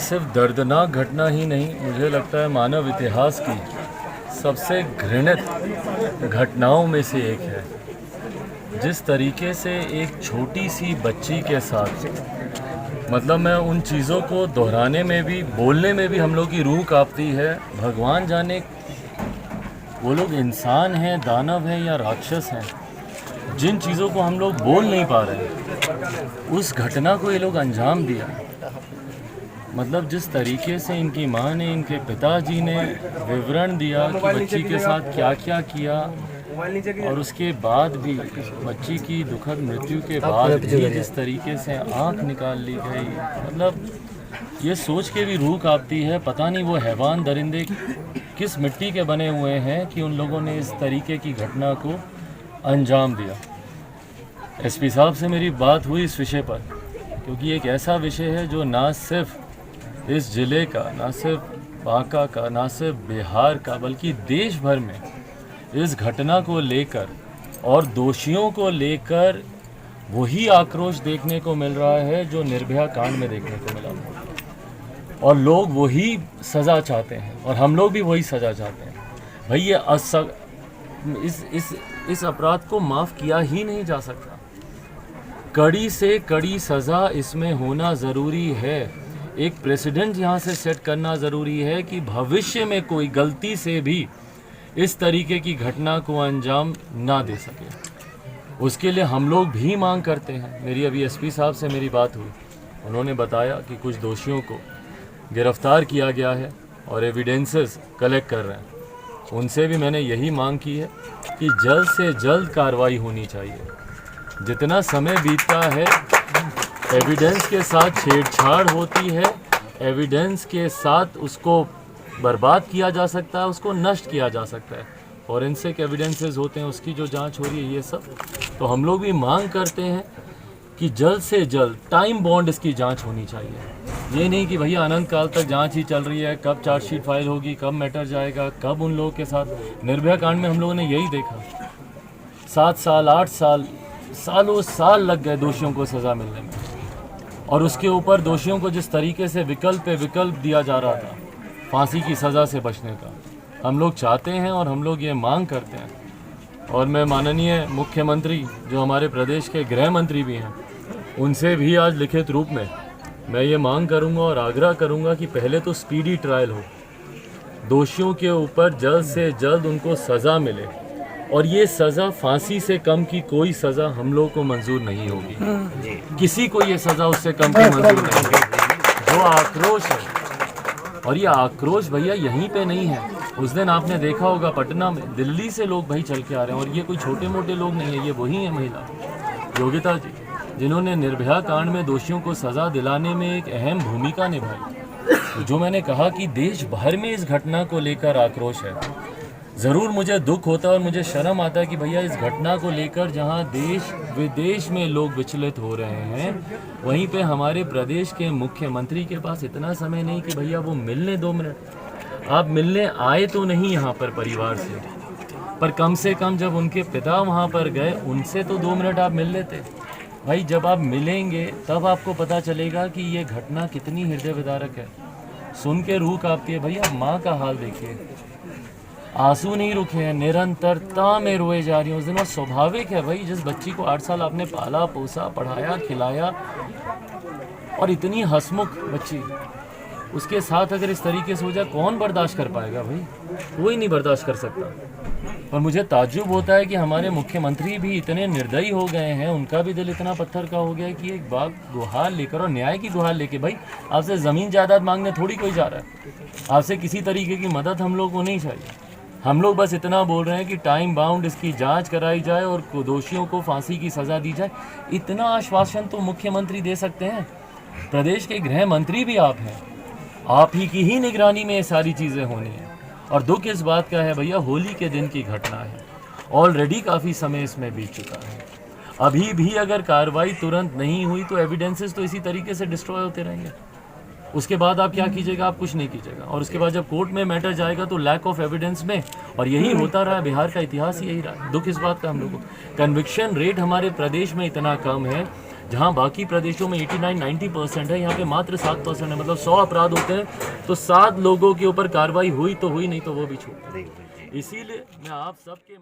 सिर्फ दर्दनाक घटना ही नहीं, मुझे लगता है मानव इतिहास की सबसे घृणित घटनाओं में से एक है। जिस तरीके से एक छोटी सी बच्ची के साथ, मतलब मैं उन चीज़ों को दोहराने में भी, बोलने में भी हम लोग की रूह कांपती है। भगवान जाने वो लोग इंसान हैं, दानव हैं या राक्षस हैं, जिन चीज़ों को हम लोग बोल नहीं पा रहे, उस घटना को ये लोग अंजाम दिया। मतलब जिस तरीके से इनकी माँ ने, इनके पिताजी ने विवरण दिया कि बच्ची के साथ क्या क्या किया, और उसके बाद भी बच्ची की दुखद मृत्यु के बाद भी जिस तरीके से आंख निकाल ली गई, मतलब ये सोच के भी रूह कांपती है। पता नहीं वो हैवान दरिंदे किस मिट्टी के बने हुए हैं कि उन लोगों ने इस तरीके की घटना को अंजाम दिया। एसपी साहब से मेरी बात हुई इस विषय पर, क्योंकि एक ऐसा विषय है जो ना सिर्फ इस ज़िले का, ना सिर्फ बांका का, ना सिर्फ बिहार का, बल्कि देश भर में इस घटना को लेकर और दोषियों को लेकर वही आक्रोश देखने को मिल रहा है जो निर्भया कांड में देखने को मिला, और लोग वही सज़ा चाहते हैं और हम लोग भी वही सज़ा चाहते हैं। भाई ये इस अपराध को माफ़ किया ही नहीं जा सकता। कड़ी से कड़ी सज़ा इसमें होना ज़रूरी है। एक प्रेसिडेंट यहाँ से सेट करना ज़रूरी है कि भविष्य में कोई गलती से भी इस तरीके की घटना को अंजाम ना दे सके। उसके लिए हम लोग भी मांग करते हैं। मेरी अभी एसपी साहब से मेरी बात हुई, उन्होंने बताया कि कुछ दोषियों को गिरफ्तार किया गया है और एविडेंसेस कलेक्ट कर रहे हैं। उनसे भी मैंने यही मांग की है कि जल्द से जल्द कार्रवाई होनी चाहिए। जितना समय बीतता है, एविडेंस के साथ छेड़छाड़ होती है, एविडेंस के साथ उसको बर्बाद किया जा सकता है, उसको नष्ट किया जा सकता है। फॉरेंसिक एविडेंसेस होते हैं, उसकी जो जांच हो रही है, ये सब। तो हम लोग भी मांग करते हैं कि जल्द से जल्द टाइम बॉन्ड इसकी जांच होनी चाहिए। ये नहीं कि भैया अनंत काल तक जांच ही चल रही है, कब चार्जशीट फाइल होगी, कब मैटर जाएगा, कब उन लोगों के साथ। निर्भया कांड में हम लोगों ने यही देखा, 7 साल 8 साल, सालों साल लग गए दोषियों को सज़ा मिलने में, और उसके ऊपर दोषियों को जिस तरीके से विकल्प पे विकल्प दिया जा रहा था फांसी की सज़ा से बचने का, हम लोग चाहते हैं और हम लोग ये मांग करते हैं। और मैं माननीय मुख्यमंत्री, जो हमारे प्रदेश के गृह मंत्री भी हैं, उनसे भी आज लिखित रूप में मैं ये मांग करूंगा और आग्रह करूंगा कि पहले तो स्पीडी ट्रायल हो, दोषियों के ऊपर जल्द से जल्द उनको सज़ा मिले, और ये सज़ा फांसी से कम की कोई सज़ा हम लोग को मंजूर नहीं होगी। किसी को ये सज़ा उससे कम की मंजूर नहीं होगी। जो आक्रोश है, और ये आक्रोश भैया यहीं पे नहीं है। उस दिन आपने देखा होगा पटना में, दिल्ली से लोग भाई चल के आ रहे हैं, और ये कोई छोटे मोटे लोग नहीं है, ये वही है महिला योगिता जी, जिन्होंने निर्भया कांड में दोषियों को सज़ा दिलाने में एक अहम भूमिका निभाई। जो मैंने कहा कि देश भर में इस घटना को लेकर आक्रोश है। ज़रूर मुझे दुख होता है और मुझे शर्म आता है कि भैया इस घटना को लेकर जहां देश विदेश में लोग विचलित हो रहे हैं, वहीं पे हमारे प्रदेश के मुख्यमंत्री के पास इतना समय नहीं कि भैया वो मिलने 2 मिनट। आप मिलने आए तो नहीं यहाँ पर परिवार से, पर कम से कम जब उनके पिता वहाँ पर गए, उनसे तो 2 मिनट आप मिल लेते। भाई जब आप मिलेंगे तब आपको पता चलेगा कि ये घटना कितनी हृदय विदारक है। सुन के रूह कांपती है। भैया माँ का हाल देखिए, आंसू नहीं रुके हैं, निरंतरता में रोए जा रही हूँ। उस दिन स्वाभाविक है भाई, जिस बच्ची को 8 साल आपने पाला पोसा, पढ़ाया, खिलाया, और इतनी हंसमुख बच्ची, उसके साथ अगर इस तरीके से हो जाए, कौन बर्दाश्त कर पाएगा भाई? कोई नहीं बर्दाश्त कर सकता। और मुझे ताज्जुब होता है कि हमारे मुख्यमंत्री भी इतने निर्दयी हो गए हैं, उनका भी दिल इतना पत्थर का हो गया है कि एक बात गुहार लेकर, और न्याय की गुहार लेके, भाई आपसे ज़मीन जायदाद मांगने थोड़ी कोई जा रहा है, आपसे किसी तरीके की मदद हम लोग को नहीं चाहिए। हम लोग बस इतना बोल रहे हैं कि टाइम बाउंड इसकी जांच कराई जाए और दोषियों को फांसी की सज़ा दी जाए। इतना आश्वासन तो मुख्यमंत्री दे सकते हैं। प्रदेश के गृह मंत्री भी आप हैं, आप ही की ही निगरानी में ये सारी चीज़ें होनी है। और दुख इस बात का है भैया, होली के दिन की घटना है, ऑलरेडी काफ़ी समय इसमें बीत चुका है। अभी भी अगर कार्रवाई तुरंत नहीं हुई तो एविडेंसेस तो इसी तरीके से डिस्ट्रॉय होते रहेंगे। उसके बाद आप क्या कीजिएगा? आप कुछ नहीं कीजिएगा। और उसके बाद जब कोर्ट में मैटर जाएगा तो लैक ऑफ एविडेंस में, और यही होता रहा, बिहार का इतिहास यही रहा। दुख इस बात का हम लोगों को, कन्विक्शन रेट हमारे प्रदेश में इतना कम है जहाँ बाकी प्रदेशों में 89-90% है, यहाँ पे मात्र 7% है। मतलब 100 अपराध होते हैं तो 7 लोगों के ऊपर कार्रवाई हुई तो हुई, नहीं तो वो भी छूट। इसीलिए मैं आप सबके